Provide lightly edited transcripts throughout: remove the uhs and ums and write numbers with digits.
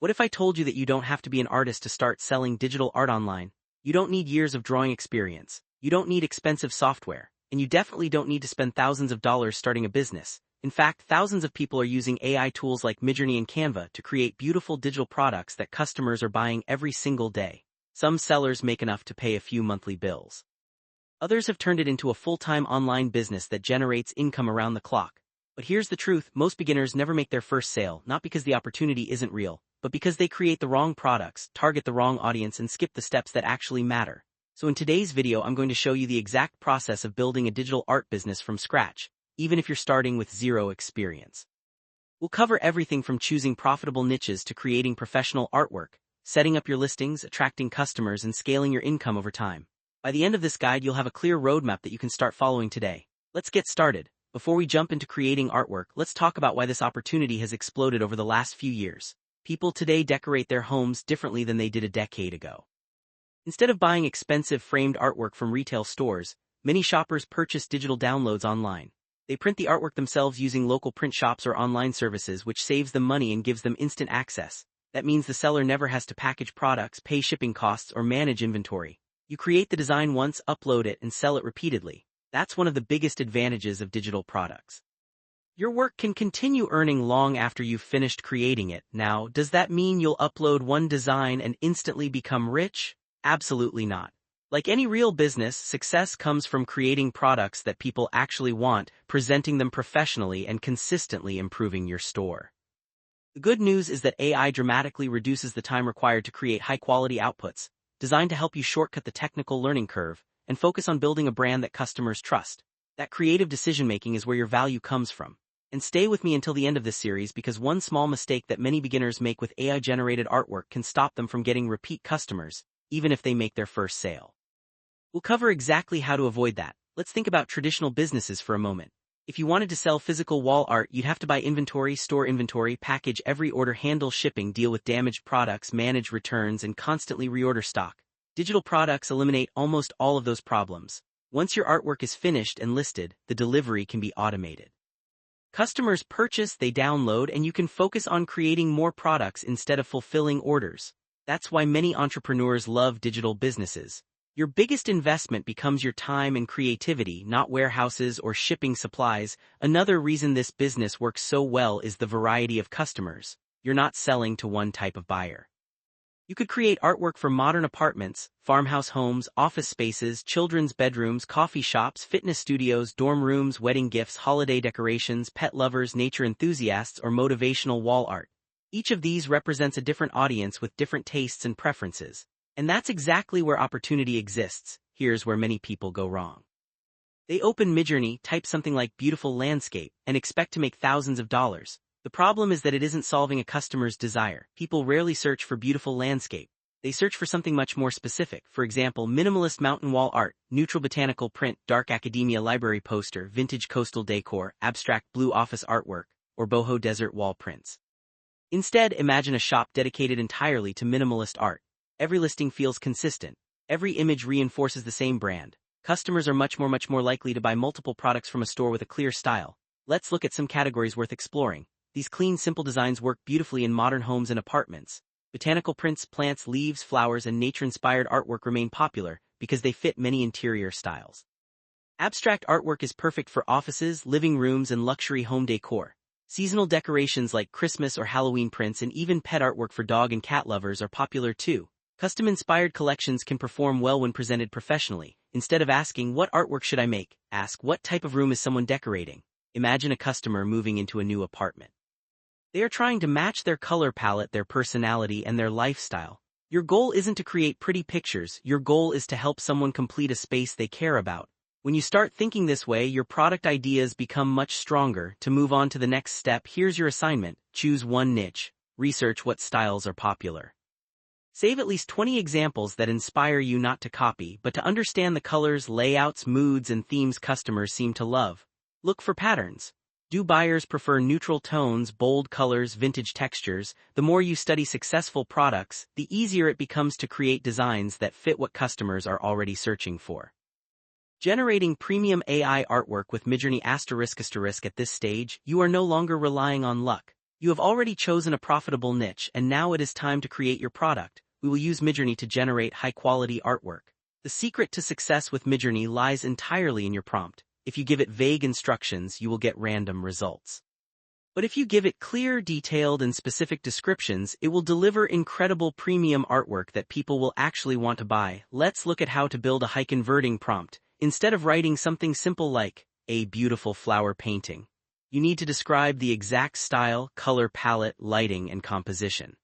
What if I told you that you don't have to be an artist to start selling digital art online? You don't need years of drawing experience. You don't need expensive software. And you definitely don't need to spend thousands of dollars starting a business. In fact, thousands of people are using AI tools like Midjourney and Canva to create beautiful digital products that customers are buying every single day. Some sellers make enough to pay a few monthly bills. Others have turned it into a full-time online business that generates income around the clock. But here's the truth, most beginners never make their first sale, not because the opportunity isn't real, but because they create the wrong products, target the wrong audience, and skip the steps that actually matter. So in today's video, I'm going to show you the exact process of building a digital art business from scratch, even if you're starting with zero experience. We'll cover everything from choosing profitable niches to creating professional artwork, setting up your listings, attracting customers, and scaling your income over time. By the end of this guide, you'll have a clear roadmap that you can start following today. Let's get started. Before we jump into creating artwork, let's talk about why this opportunity has exploded over the last few years. People today decorate their homes differently than they did a decade ago. Instead of buying expensive framed artwork from retail stores, many shoppers purchase digital downloads online. They print the artwork themselves using local print shops or online services, which saves them money and gives them instant access. That means the seller never has to package products, pay shipping costs, or manage inventory. You create the design once, upload it, and sell it repeatedly. That's one of the biggest advantages of digital products. Your work can continue earning long after you've finished creating it. Now, does that mean you'll upload one design and instantly become rich? Absolutely not. Like any real business, success comes from creating products that people actually want, presenting them professionally, and consistently improving your store. The good news is that AI dramatically reduces the time required to create high-quality outputs, designed to help you shortcut the technical learning curve and focus on building a brand that customers trust. That creative decision-making is where your value comes from. And stay with me until the end of this series, because one small mistake that many beginners make with AI-generated artwork can stop them from getting repeat customers, even if they make their first sale. We'll cover exactly how to avoid that. Let's think about traditional businesses for a moment. If you wanted to sell physical wall art, you'd have to buy inventory, store inventory, package every order, handle shipping, deal with damaged products, manage returns, and constantly reorder stock. Digital products eliminate almost all of those problems. Once your artwork is finished and listed, the delivery can be automated. Customers purchase, they download, and you can focus on creating more products instead of fulfilling orders. That's why many entrepreneurs love digital businesses. Your biggest investment becomes your time and creativity, not warehouses or shipping supplies. Another reason this business works so well is the variety of customers. You're not selling to one type of buyer. You could create artwork for modern apartments, farmhouse homes, office spaces, children's bedrooms, coffee shops, fitness studios, dorm rooms, wedding gifts, holiday decorations, pet lovers, nature enthusiasts, or motivational wall art. Each of these represents a different audience with different tastes and preferences. And that's exactly where opportunity exists. Here's where many people go wrong. They open Midjourney, type something like beautiful landscape, and expect to make thousands of dollars. The problem is that it isn't solving a customer's desire. People rarely search for beautiful landscape. They search for something much more specific. For example, minimalist mountain wall art, neutral botanical print, dark academia library poster, vintage coastal decor, abstract blue office artwork, or boho desert wall prints. Instead, imagine a shop dedicated entirely to minimalist art. Every listing feels consistent. Every image reinforces the same brand. Customers are much more likely to buy multiple products from a store with a clear style. Let's look at some categories worth exploring. These clean, simple designs work beautifully in modern homes and apartments. Botanical prints, plants, leaves, flowers, and nature-inspired artwork remain popular because they fit many interior styles. Abstract artwork is perfect for offices, living rooms, and luxury home decor. Seasonal decorations like Christmas or Halloween prints and even pet artwork for dog and cat lovers are popular too. Custom-inspired collections can perform well when presented professionally. Instead of asking, "What artwork should I make?" ask, "What type of room is someone decorating?" Imagine a customer moving into a new apartment. They are trying to match their color palette, their personality, and their lifestyle. Your goal isn't to create pretty pictures. Your goal is to help someone complete a space they care about. When you start thinking this way, your product ideas become much stronger. To move on to the next step, here's your assignment. Choose one niche. Research what styles are popular. Save at least 20 examples that inspire you not to copy, but to understand the colors, layouts, moods, and themes customers seem to love. Look for patterns. Do buyers prefer neutral tones, bold colors, vintage textures? The more you study successful products, the easier it becomes to create designs that fit what customers are already searching for. Generating premium AI artwork with Midjourney ***. At this stage, you are no longer relying on luck. You have already chosen a profitable niche, and now it is time to create your product. We will use Midjourney to generate high-quality artwork. The secret to success with Midjourney lies entirely in your prompt. If you give it vague instructions, you will get random results. But if you give it clear, detailed, and specific descriptions, it will deliver incredible premium artwork that people will actually want to buy. Let's look at how to build a high-converting prompt. Instead of writing something simple like, "a beautiful flower painting," you need to describe the exact style, color palette, lighting, and composition.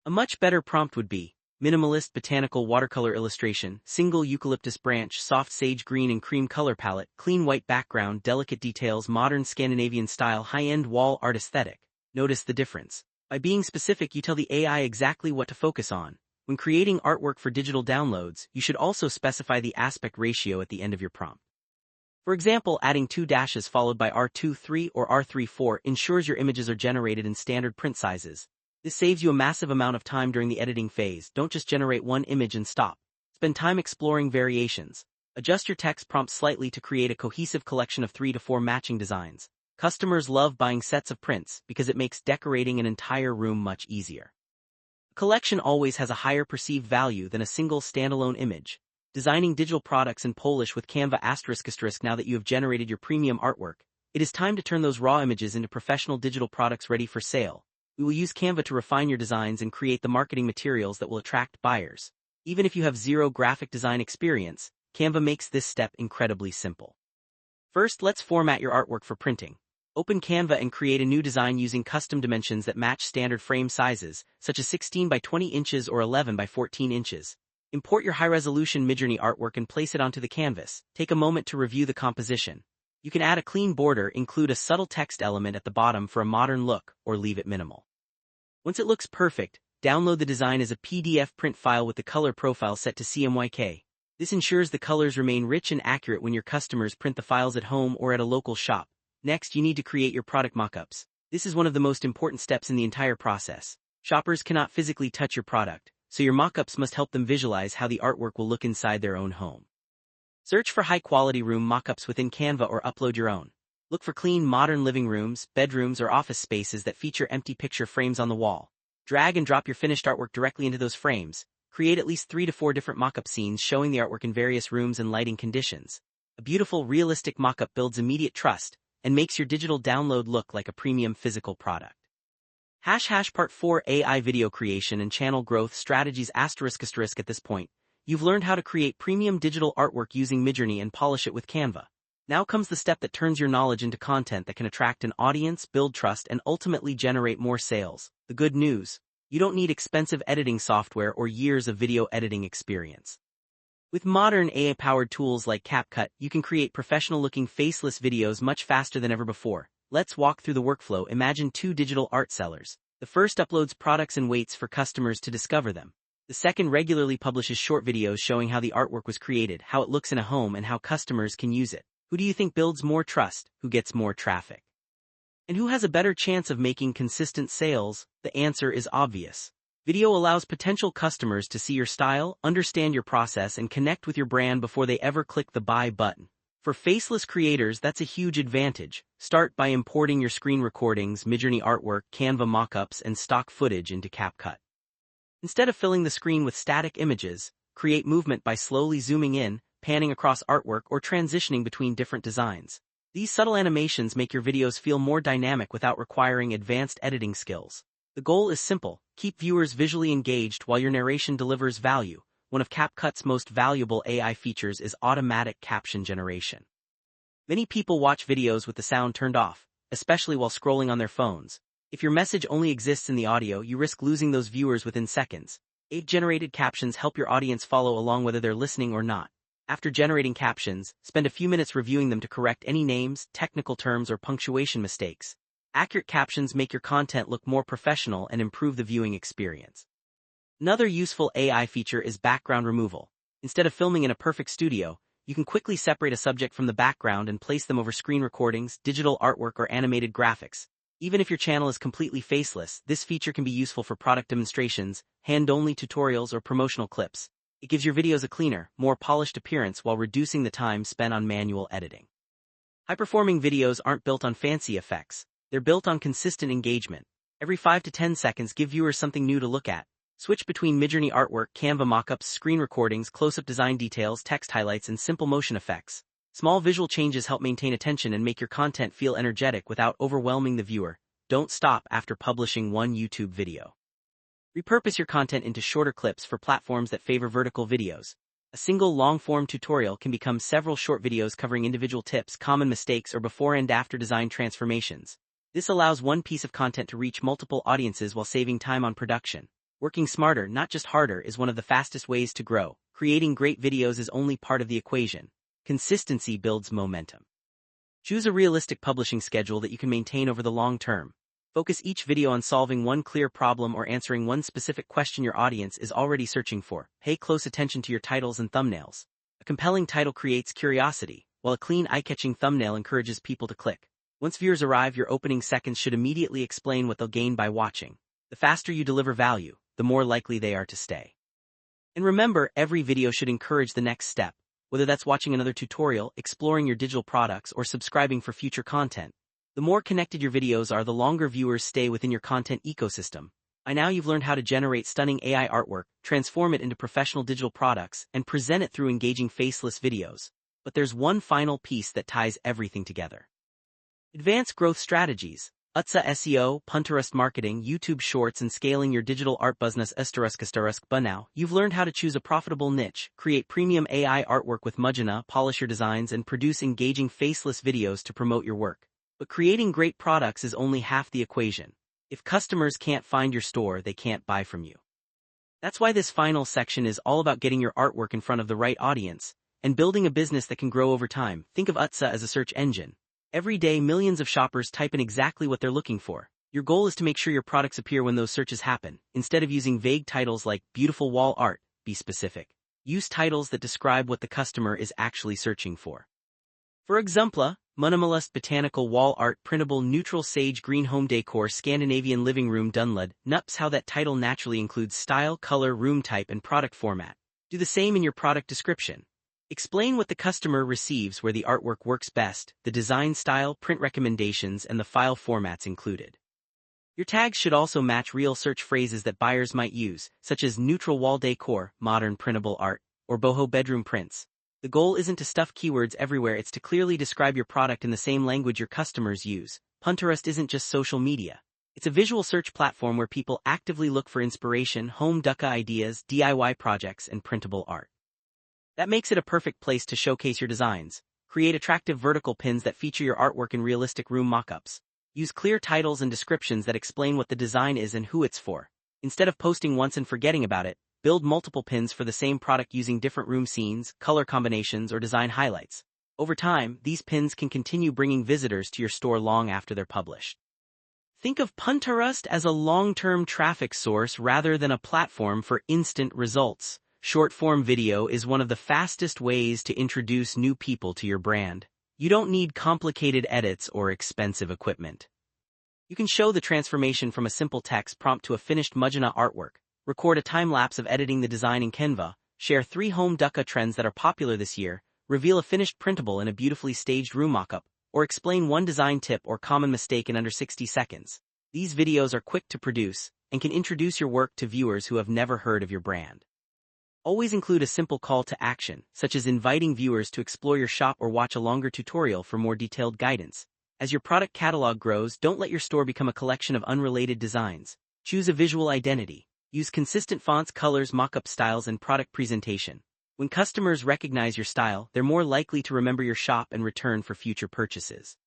A much better prompt would be, "minimalist botanical watercolor illustration, single eucalyptus branch, soft sage green and cream color palette, clean white background, delicate details, modern Scandinavian style, high-end wall art aesthetic." Notice the difference. By being specific, you tell the AI exactly what to focus on. When creating artwork for digital downloads, you should also specify the aspect ratio at the end of your prompt. For example, adding 2 dashes followed by R23 or R34 ensures your images are generated in standard print sizes. This saves you a massive amount of time during the editing phase. Don't just generate one image and stop. Spend time exploring variations. Adjust your text prompt slightly to create a cohesive collection of 3 to 4 matching designs. Customers love buying sets of prints because it makes decorating an entire room much easier. A collection always has a higher perceived value than a single standalone image. Designing digital products in Polish with Canva ***. Now that you have generated your premium artwork, it is time to turn those raw images into professional digital products ready for sale. We will use Canva to refine your designs and create the marketing materials that will attract buyers. Even if you have zero graphic design experience, Canva makes this step incredibly simple. First, let's format your artwork for printing. Open Canva and create a new design using custom dimensions that match standard frame sizes, such as 16 by 20 inches or 11 by 14 inches. Import your high-resolution Midjourney artwork and place it onto the canvas. Take a moment to review the composition. You can add a clean border, include a subtle text element at the bottom for a modern look, or leave it minimal. Once it looks perfect, download the design as a PDF print file with the color profile set to CMYK. This ensures the colors remain rich and accurate when your customers print the files at home or at a local shop. Next, you need to create your product mockups. This is one of the most important steps in the entire process. Shoppers cannot physically touch your product, so your mockups must help them visualize how the artwork will look inside their own home. Search for high-quality room mockups within Canva or upload your own. Look for clean, modern living rooms, bedrooms, or office spaces that feature empty picture frames on the wall. Drag and drop your finished artwork directly into those frames. Create at least 3 to 4 different mockup scenes showing the artwork in various rooms and lighting conditions. A beautiful, realistic mockup builds immediate trust and makes your digital download look like a premium physical product. Part 4 AI Video Creation and Channel Growth Strategies ***. At this point, you've learned how to create premium digital artwork using Midjourney and polish it with Canva. Now comes the step that turns your knowledge into content that can attract an audience, build trust, and ultimately generate more sales. The good news: you don't need expensive editing software or years of video editing experience. With modern AI-powered tools like CapCut, you can create professional-looking faceless videos much faster than ever before. Let's walk through the workflow. Imagine 2 digital art sellers. The first uploads products and waits for customers to discover them. The second regularly publishes short videos showing how the artwork was created, how it looks in a home, and how customers can use it. Who do you think builds more trust? Who gets more traffic? And who has a better chance of making consistent sales? The answer is obvious. Video allows potential customers to see your style, understand your process, and connect with your brand before they ever click the buy button. For faceless creators, that's a huge advantage. Start by importing your screen recordings, Midjourney artwork, Canva mockups, and stock footage into CapCut. Instead of filling the screen with static images, create movement by slowly zooming in, panning across artwork, or transitioning between different designs. These subtle animations make your videos feel more dynamic without requiring advanced editing skills. The goal is simple: keep viewers visually engaged while your narration delivers value. One of CapCut's most valuable AI features is automatic caption generation. Many people watch videos with the sound turned off, especially while scrolling on their phones. If your message only exists in the audio, you risk losing those viewers within seconds. AI-generated captions help your audience follow along whether they're listening or not. After generating captions, spend a few minutes reviewing them to correct any names, technical terms, or punctuation mistakes. Accurate captions make your content look more professional and improve the viewing experience. Another useful AI feature is background removal. Instead of filming in a perfect studio, you can quickly separate a subject from the background and place them over screen recordings, digital artwork, or animated graphics. Even if your channel is completely faceless, this feature can be useful for product demonstrations, hand-only tutorials, or promotional clips. It gives your videos a cleaner, more polished appearance while reducing the time spent on manual editing. High-performing videos aren't built on fancy effects. They're built on consistent engagement. Every 5 to 10 seconds, give viewers something new to look at. Switch between Midjourney artwork, Canva mockups, screen recordings, close-up design details, text highlights, and simple motion effects. Small visual changes help maintain attention and make your content feel energetic without overwhelming the viewer. Don't stop after publishing one YouTube video. Repurpose your content into shorter clips for platforms that favor vertical videos. A single long-form tutorial can become several short videos covering individual tips, common mistakes, or before and after design transformations. This allows one piece of content to reach multiple audiences while saving time on production. Working smarter, not just harder, is one of the fastest ways to grow. Creating great videos is only part of the equation. Consistency builds momentum. Choose a realistic publishing schedule that you can maintain over the long term. Focus each video on solving one clear problem or answering one specific question your audience is already searching for. Pay close attention to your titles and thumbnails. A compelling title creates curiosity, while a clean, eye-catching thumbnail encourages people to click. Once viewers arrive, your opening seconds should immediately explain what they'll gain by watching. The faster you deliver value, the more likely they are to stay. And remember, every video should encourage the next step, whether that's watching another tutorial, exploring your digital products, or subscribing for future content. The more connected your videos are, the longer viewers stay within your content ecosystem. By now you've learned how to generate stunning AI artwork, transform it into professional digital products, and present it through engaging faceless videos. But there's one final piece that ties everything together. Advanced growth strategies. UTSA SEO, Pinterest marketing, YouTube shorts, and scaling your digital art business. By now, you've learned how to choose a profitable niche, create premium AI artwork with Midjourney, polish your designs, and produce engaging faceless videos to promote your work. But creating great products is only half the equation. If customers can't find your store, they can't buy from you. That's why this final section is all about getting your artwork in front of the right audience and building a business that can grow over time. Think of UTSA as a search engine. Every day, millions of shoppers type in exactly what they're looking for. Your goal is to make sure your products appear when those searches happen. Instead of using vague titles like beautiful wall art, be specific. Use titles that describe what the customer is actually searching for. For example, minimalist botanical wall art, printable neutral sage green home decor, Scandinavian living room Dunlad. Notice how that title naturally includes style, color, room type, and product format. Do the same in your product description. Explain what the customer receives, where the artwork works best, the design style, print recommendations, and the file formats included. Your tags should also match real search phrases that buyers might use, such as neutral wall decor, modern printable art, or boho bedroom prints. The goal isn't to stuff keywords everywhere, it's to clearly describe your product in the same language your customers use. Pinterest isn't just social media. It's a visual search platform where people actively look for inspiration, home decor ideas, DIY projects, and printable art. That makes it a perfect place to showcase your designs. Create attractive vertical pins that feature your artwork in realistic room mockups. Use clear titles and descriptions that explain what the design is and who it's for. Instead of posting once and forgetting about it, build multiple pins for the same product using different room scenes, color combinations, or design highlights. Over time, these pins can continue bringing visitors to your store long after they're published. Think of Pinterest as a long-term traffic source rather than a platform for instant results. Short-form video is one of the fastest ways to introduce new people to your brand. You don't need complicated edits or expensive equipment. You can show the transformation from a simple text prompt to a finished Midjourney artwork, record a time-lapse of editing the design in Canva, share 3 home decor trends that are popular this year, reveal a finished printable in a beautifully staged room mockup, or explain one design tip or common mistake in under 60 seconds. These videos are quick to produce and can introduce your work to viewers who have never heard of your brand. Always include a simple call to action, such as inviting viewers to explore your shop or watch a longer tutorial for more detailed guidance. As your product catalog grows, don't let your store become a collection of unrelated designs. Choose a visual identity. Use consistent fonts, colors, mockup styles, and product presentation. When customers recognize your style, they're more likely to remember your shop and return for future purchases.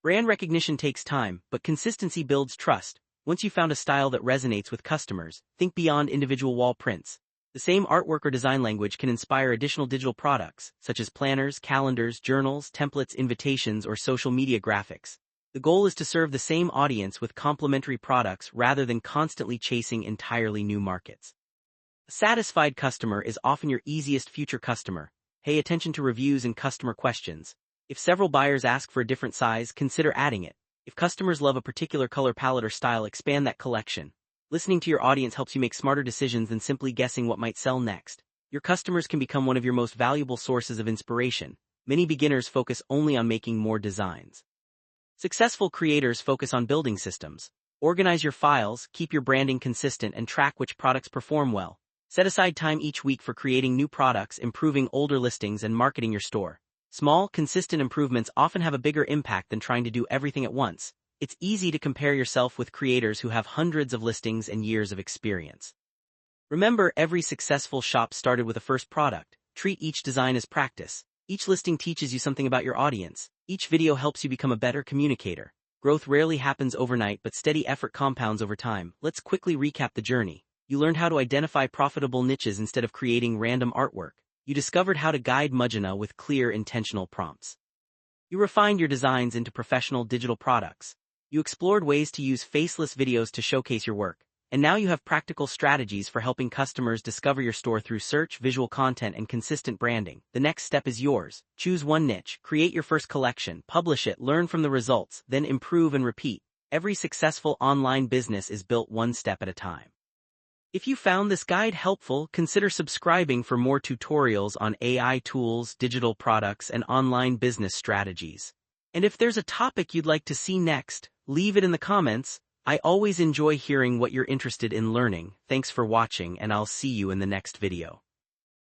Brand recognition takes time, but consistency builds trust. Once you've found a style that resonates with customers, think beyond individual wall prints. The same artwork or design language can inspire additional digital products, such as planners, calendars, journals, templates, invitations, or social media graphics. The goal is to serve the same audience with complementary products rather than constantly chasing entirely new markets. A satisfied customer is often your easiest future customer. Pay attention to reviews and customer questions. If several buyers ask for a different size, consider adding it. If customers love a particular color palette or style, expand that collection. Listening to your audience helps you make smarter decisions than simply guessing what might sell next. Your customers can become one of your most valuable sources of inspiration. Many beginners focus only on making more designs. Successful creators focus on building systems. Organize your files, keep your branding consistent, and track which products perform well. Set aside time each week for creating new products, improving older listings, and marketing your store. Small, consistent improvements often have a bigger impact than trying to do everything at once. It's easy to compare yourself with creators who have hundreds of listings and years of experience. Remember, every successful shop started with a first product. Treat each design as practice. Each listing teaches you something about your audience. Each video helps you become a better communicator. Growth rarely happens overnight, but steady effort compounds over time. Let's quickly recap the journey. You learned how to identify profitable niches instead of creating random artwork. You discovered how to guide Midjourney with clear, intentional prompts. You refined your designs into professional digital products. You explored ways to use faceless videos to showcase your work. And now you have practical strategies for helping customers discover your store through search, visual content, and consistent branding. The next step is yours. Choose one niche, create your first collection, publish it, learn from the results, then improve and repeat. Every successful online business is built one step at a time. If you found this guide helpful, consider subscribing for more tutorials on AI tools, digital products, and online business strategies. And if there's a topic you'd like to see next, leave it in the comments. I always enjoy hearing what you're interested in learning. Thanks for watching, and I'll see you in the next video.